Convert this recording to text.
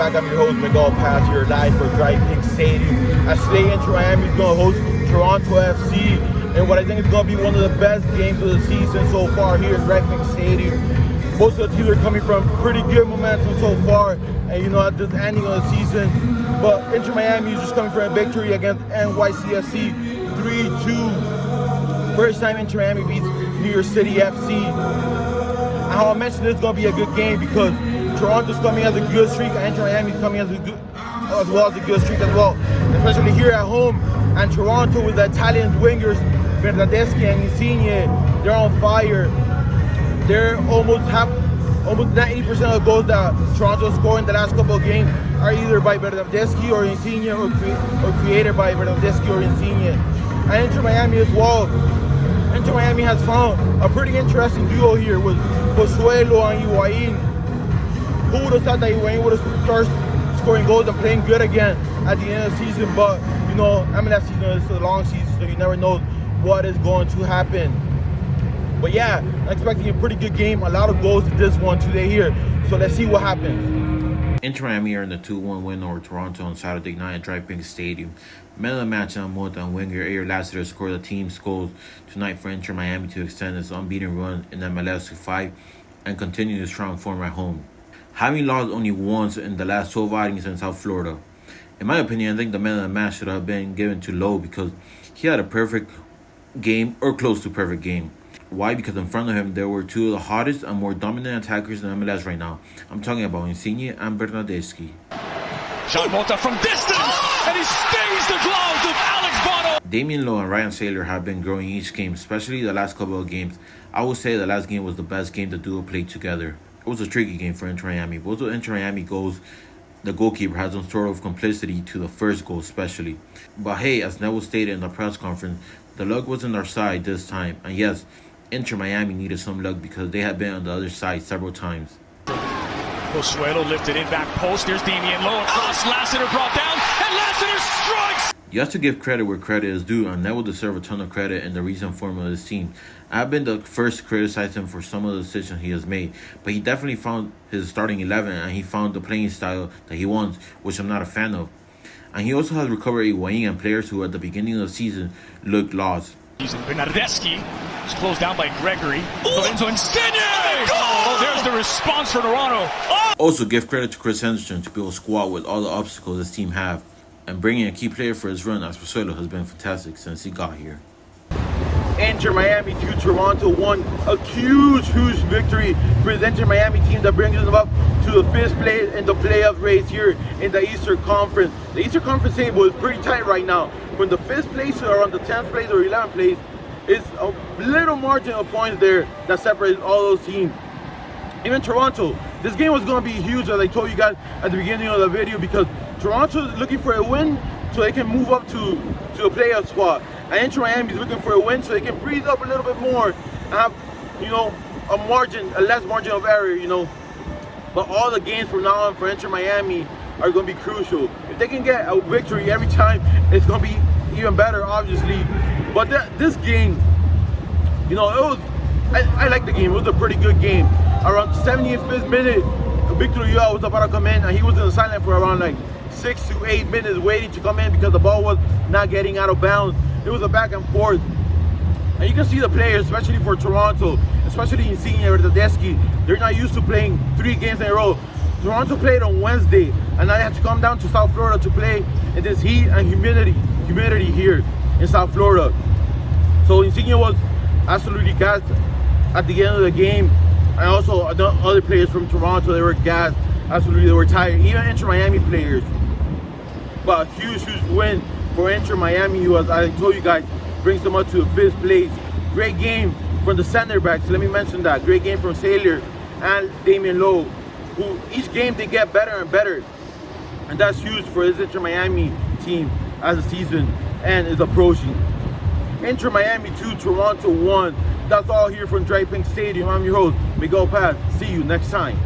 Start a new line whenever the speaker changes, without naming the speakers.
back. I'm your host, Miguel Paz, here live for DRV PNK Stadium. As today, Inter Miami is going to host Toronto FC, and what I think is going to be one of the best games of the season so far here at DRV PNK Stadium. Most of the teams are coming from pretty good momentum so far, and at this ending of the season. But Inter Miami is just coming from a victory against NYCFC 3-2. First time Inter Miami beats New York City FC. And how I mentioned this is going to be a good game because Toronto's coming as a good streak, and Inter Miami's coming as well as a good streak as well. Especially here at home, and Toronto with the Italian wingers, Bernardeschi and Insigne, they're on fire. They're almost 90% of the goals that Toronto scored in the last couple of games are either by Bernardeschi or Insigne or created by Bernardeschi or Insigne. And Inter Miami as well. Inter Miami has found a pretty interesting duo here with Pozuelo and Higuain. Who would have thought that Higuain would have started scoring goals and playing good again at the end of the season? But MLS season is a long season, so you never know what is going to happen. But yeah, I'm expecting a pretty good game. A lot of goals in this one today here. So let's see what happens.
Inter Miami earned a 2-1 win over Toronto on Saturday night at DRV PNK Stadium. Man of the match on Mota and winger Ayer Lassiter scored the team's goals tonight for Inter Miami to extend its unbeaten run in MLS to 5 and continue the strong form at home, having lost only once in the last 12 outings in South Florida. In my opinion, I think the man of the match should have been given to Lowe because he had a perfect game or close to perfect game. Why? Because in front of him, there were two of the hottest and more dominant attackers in MLS right now. I'm talking about Insigne and Bernardeschi.
Jean Mota from distance, and he stays the gloves of Alex Bono.
Damian Lowe and Ryan Sailor have been growing each game, especially the last couple of games. I would say the last game was the best game the duo played together. It was a tricky game for Inter Miami. Both of Inter Miami goals, the goalkeeper had some sort of complicity to the first goal especially. But hey, as Neville stated in the press conference, the luck was on our side this time. And yes, Inter Miami needed some luck because they had been on the other side several times.
Pozuelo lifted in back post. There's Damian Lowe across. Lassiter brought down, and Lassiter strikes!
You have to give credit where credit is due, and Neville deserves a ton of credit in the recent form of his team. I've been the first to criticize him for some of the decisions he has made, but he definitely found his starting 11 and he found the playing style that he wants, which I'm not a fan of. And he also has recovered Higuain and players who at the beginning of the season looked lost.
Bernardeschi is closed down by Gregory. Lorenzo Insigne! Oh, there's the response for Toronto. Oh!
Also, give credit to Chris Henderson to build a squad with all the obstacles this team have. And bringing a key player for his run as Pozuelo has been fantastic since he got here.
Inter Miami 2, Toronto 1. A huge victory for the Inter Miami team that brings them up to the 5th place in the playoff race here in the Eastern Conference. The Eastern Conference table is pretty tight right now. From the 5th place to around the 10th place or 11th place, it's a little margin of points there that separates all those teams. Even Toronto, this game was going to be huge, as I told you guys at the beginning of the video, because Toronto is looking for a win so they can move up to a playoff spot. And Inter Miami is looking for a win so they can breathe up a little bit more and have, a less margin of error, But all the games from now on for Inter Miami are going to be crucial. If they can get a victory every time, it's going to be even better, obviously. But this game, I like the game. It was a pretty good game. Around 75th minute, Victor Ulloa was about to come in, and he was in the sideline for around 6 to 8 minutes waiting to come in because the ball was not getting out of bounds. It was a back and forth. And you can see the players, especially for Toronto, especially Insigne or Bernardeschi, they're not used to playing 3 games in a row. Toronto played on Wednesday, and now they have to come down to South Florida to play in this heat and humidity here in South Florida. So Insigne was absolutely gassed at the end of the game, and also the other players from Toronto, they were gassed. Absolutely, they were tired. Even Inter Miami players. But a huge win for Inter Miami, who, as I told you guys, brings them up to 5th place. Great game from the center backs. Let me mention that. Great game from Sailor and Damian Lowe, who each game they get better and better. And that's huge for this Inter Miami team as the season end is approaching. Inter Miami 2, Toronto 1. That's all here from DRV PNK Stadium. I'm your host, Miguel Paz. See you next time.